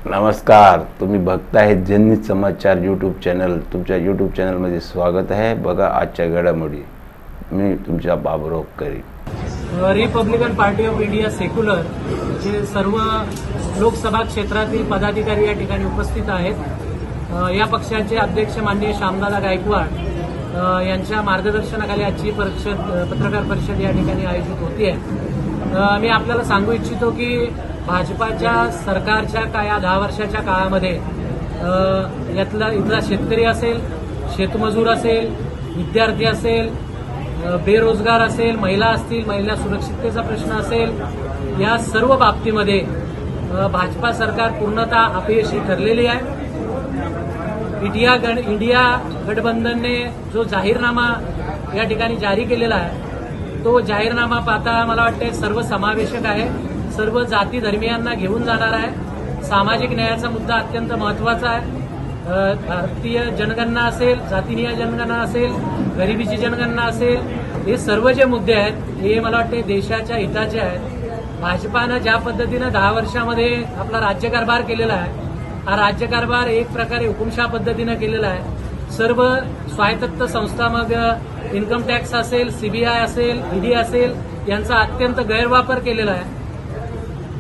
नमस्कार, तुम्ही बघताय जनहित समाचार यूट्यूब चॅनल. तुमच्या यूट्यूब चॅनलमध्ये स्वागत आहे. बघा आजच्या घडामोडी. मी तुमच्या बाबुराव करी. Republican Party of India Secular जे सर्व लोकसभा क्षेत्रातील पदाधिकारी या ठिकाणी उपस्थित आहेत. या पक्षाचे अध्यक्ष माननीय श्यामदादा गायकवाड यांच्या मार्गदर्शनाखाली आजची पत्रकार परिषद या ठिकाणी आयोजित होती आहे. मी आपल्याला सांगू इच्छितो की भाजपाच्या सरकारच्या या 10 वर्षाच्या काळामध्ये इथला शेतकरी असेल, शेतमजूर असेल, विद्यार्थी असेल, बेरोजगार असेल, महिला असतील, महिला सुरक्षिततेचा प्रश्न असेल, या सर्व बाबतीमध्ये भाजपा सरकार पूर्णतः अपयशी ठरलेली आहे. इंडिया गठबंधनने जो जाहीरनामा या ठिकाणी जारी केलेला आहे तो जाहीरनामा पाहता मला वाटते सर्वसमावेशक आहे, सर्व जाती धर्मियांना घेऊन जाणार आहे. सामाजिक न्यायाचा मुद्दा अत्यंत महत्वाचा आहे. भारतीय जनगणना असेल, जातीय जनगणना असेल, गरिबीची जनगणना असेल, हे सर्व जे मुद्दे आहेत हे मला वाटते देशाच्या हिताचे आहेत. भाजपानं ज्या पद्धतीनं 10 वर्षामध्ये आपला राज्यकारभार केलेला आहे, हा राज्यकारभार एक प्रकारे हुकुमशाह पद्धतीनं केलेला आहे. सर्व स्वायत्त संस्था, मग इन्कम टॅक्स असेल, सीबीआय असेल, ईडी असेल, यांचा अत्यंत गैरवापर केलेला आहे.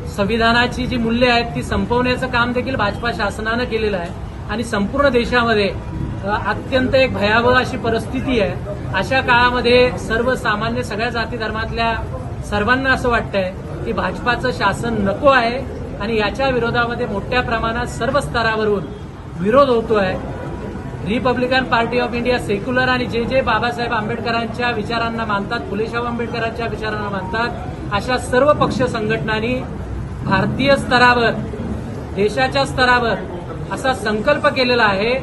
संविधानाची जी मूल्ये आहेत ती संपवण्याचं काम देखील भाजपा शासनानं केलेलं आहे आणि संपूर्ण देशामध्ये अत्यंत एक भयावह अशी परिस्थिती आहे. अशा काळामध्ये सर्वसामान्य सगळ्या जाती धर्मातल्या सर्वांना असं वाटतंय की भाजपाचं शासन नको आहे आणि याच्या विरोधामध्ये मोठ्या प्रमाणात सर्व स्तरावरून विरोध होतोय. Republican Party of India secular आणि जे बाबासाहेब आंबेडकरांच्या विचारांना मानतात, फुलेशाह आंबेडकरांच्या विचारांना मानतात, अशा सर्व पक्ष संघटनांनी भारतीय स्तरावर, देशाच्या स्तरावर असा संकल्प केलेला आहे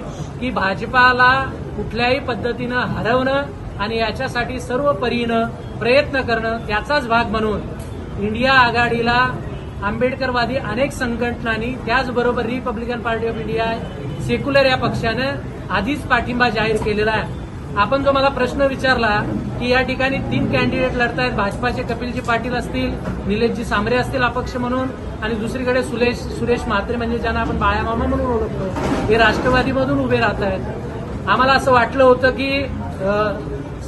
की भाजपाला कुठल्याही पद्धतीनं हरवणं आणि याच्यासाठी सर्व परीनं प्रयत्न करणं, त्याचाच भाग म्हणून इंडिया आघाडीला आंबेडकरवादी अनेक संघटनांनी, त्याचबरोबर Republican Party of India secular या पक्षानं आधीच पाठिंबा जाहीर केलेला आहे. आपण जो मला प्रश्न विचारला की या ठिकाणी 3 कॅन्डिडेट लढतायत, भाजपाचे कपिलजी पाटील असतील, निलेशजी सांबरे असतील अपक्ष म्हणून, आणि दुसरीकडे सुरेश म्हात्रे म्हणजे ज्यांना आपण बाळामामा म्हणून ओळखतो, हे राष्ट्रवादीमधून उभे राहत आहेत. आम्हाला असं वाटलं होतं की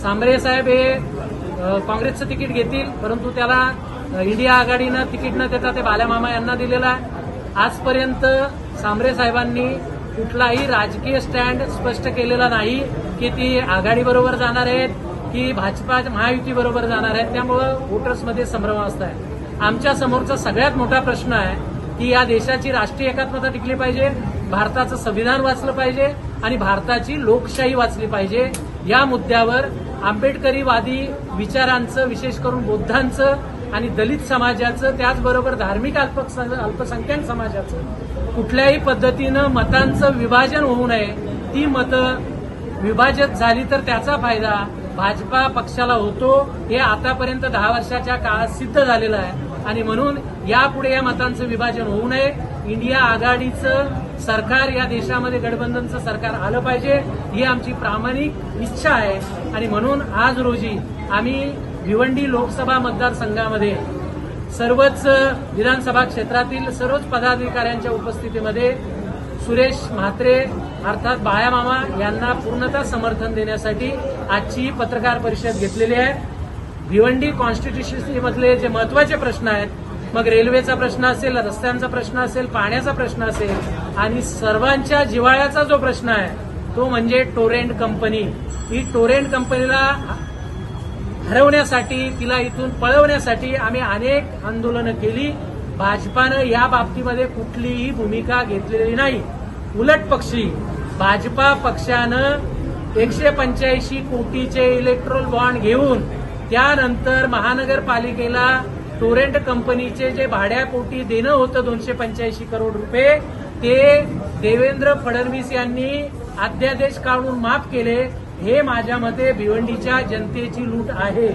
सांबरे साहेब हे काँग्रेसचं तिकीट घेतील, परंतु त्याला इंडिया आघाडीनं तिकीट न देता ते बाळामामा यांना दिलेलं आहे. आजपर्यंत सांबरे साहेबांनी कुठलाही राजकीय स्टँड स्पष्ट केलेला नाही की ती आघाडीबरोबर जाणार आहेत की भाजपा महायुतीबरोबर जाणार आहेत. त्यामुळं वोटर्समध्ये संभ्रमावस्था आहे. आमच्या समोरचा सगळ्यात मोठा प्रश्न आहे की या देशाची राष्ट्रीय एकात्मता टिकली पाहिजे, भारताचं संविधान वाचलं पाहिजे आणि भारताची लोकशाही वाचली पाहिजे. या मुद्द्यावर आंबेडकरीवादी विचारांचं, विशेष करून बौद्धांचं आणि दलित समाजाचं, त्याचबरोबर धार्मिक अल्पसंख्याक समाजाचं कुठल्याही पद्धतीनं मतांचं विभाजन होऊ नये. ती मतं विभाजित झाली तर त्याचा फायदा भाजपा पक्षाला होतो, हे आतापर्यंत 10 वर्षाच्या काळात सिद्ध झालेलं आहे आणि म्हणून यापुढे या मतांचं विभाजन होऊ नये. इंडिया आघाडीचं सरकार या देशामध्ये, गठबंधनचं सरकार आलं पाहिजे, ही आमची प्रामाणिक इच्छा आहे. आणि म्हणून आज रोजी आम्ही भिवंडी लोकसभा मतदारसंघामध्ये सर्वच विधानसभा क्षेत्रातील सर्वच पदाधिकाऱ्यांच्या उपस्थितीमध्ये सुरेश म्हात्रे अर्थात बाळामामा यांना पूर्णतः समर्थन देण्यासाठी आजची पत्रकार परिषद घेतलेली आहे. भिवंडी कॉन्स्टिट्युशनमधले जे महत्वाचे प्रश्न आहेत, मग रेल्वेचा प्रश्न असेल, रस्त्यांचा प्रश्न असेल, पाण्याचा प्रश्न असेल, आणि सर्वांच्या जिव्हाळ्याचा जो प्रश्न आहे तो म्हणजे टोरेंट कंपनी. ही टोरेंट कंपनीला हरवण्यासाठी, तिला इथून पळवण्यासाठी आम्ही अनेक आंदोलनं केली. भाजपानं या बाबतीमध्ये कुठलीही भूमिका घेतलेली नाही. उलट पक्षी भाजपा पक्षानं 185 कोटीचे इलेक्ट्रोल बॉन्ड घेऊन त्यानंतर महानगरपालिकेला टोरेंट कंपनीचे जे भाड्यापोटी देणं होतं 285 करोड रुपये, ते देवेंद्र फडणवीस यांनी अध्यादेश काढून माफ केले. हे माझ्या मते भिवंडीच्या जनतेची लूट आहे.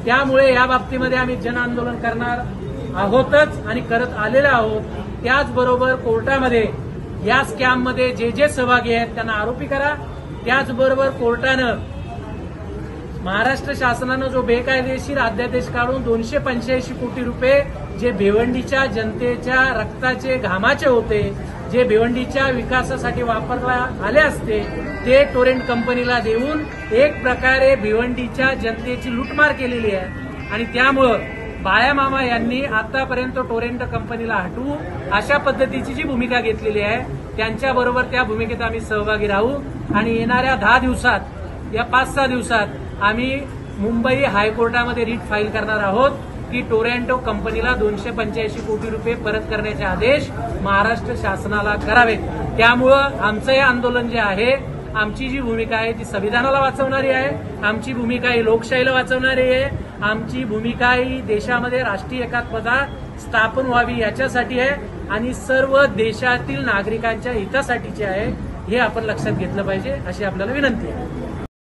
त्यामुळे या बाबतीमध्ये आम्ही जन आंदोलन करणार आहोतच आणि करत आलेलो आहोत. त्याचबरोबर कोर्टामध्ये या स्कॅममध्ये जे सहभागी आहेत त्यांना आरोपी करा. त्याचबरोबर कोर्टानं महाराष्ट्र शासनानं जो बेकायदेशीर अध्यादेश काढून 285 कोटी रुपये जे भिवंडीच्या जनतेच्या रक्ताचे घामाचे होते जे भिवंडीच्या विकासासाठी वापरला आले असते ते टोरेंट कंपनीला देऊन एक प्रकारे भिवंडीच्या जनतेची लूटमार केलेली आहे आणि त्यामुळं बाळामामा यांनी आतापर्यंत टोरेंट कंपनीला हटवू अशा पद्धतीची जी भूमिका घेतलेली आहे त्यांच्याबरोबर त्या भूमिकेत आम्ही सहभागी राहू आणि येणाऱ्या 10 दिवसात या 5-6 दिवसात आम्ही मुंबई हायकोर्टामध्ये रिट फाईल करणार आहोत की टोरॅन्टो कंपनीला 285 कोटी रुपये परत करण्याचे आदेश महाराष्ट्र शासनाला करावेत। त्यामुळं आमचं हे आंदोलन जे आहे, आमची जी भूमिका आहे ती संविधानाला वाचवणारी आहे, आमची भूमिका ही लोकशाहीला वाचवणारी आहे, आमची भूमिका ही देशामध्ये राष्ट्रीय एकात्मता स्थापन व्हावी याच्यासाठी आहे आणि सर्व देशातील नागरिकांच्या हितासाठीची आहे, हे आपण लक्षात घेतलं पाहिजे अशी आपल्याला विनंती आहे।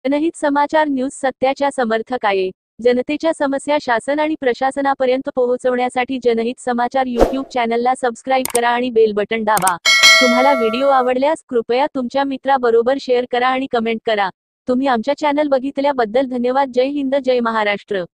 जनहित समाचार न्यूज सत्याच्या समर्थक आहे। जनतेच्या समस्या शासन आणि प्रशासनापर्यंत पोहोचवण्यासाठी जनहित समाचार YouTube चॅनलला सबस्क्राईब करा आणि बेल बटन दाबा। तुम्हाला व्हिडिओ आवडल्यास कृपया तुमच्या मित्राबरोबर शेअर करा आणि कमेंट करा। तुम्ही आमच्या चॅनल बघितल्याबद्दल धन्यवाद। जय हिंद, जय महाराष्ट्र।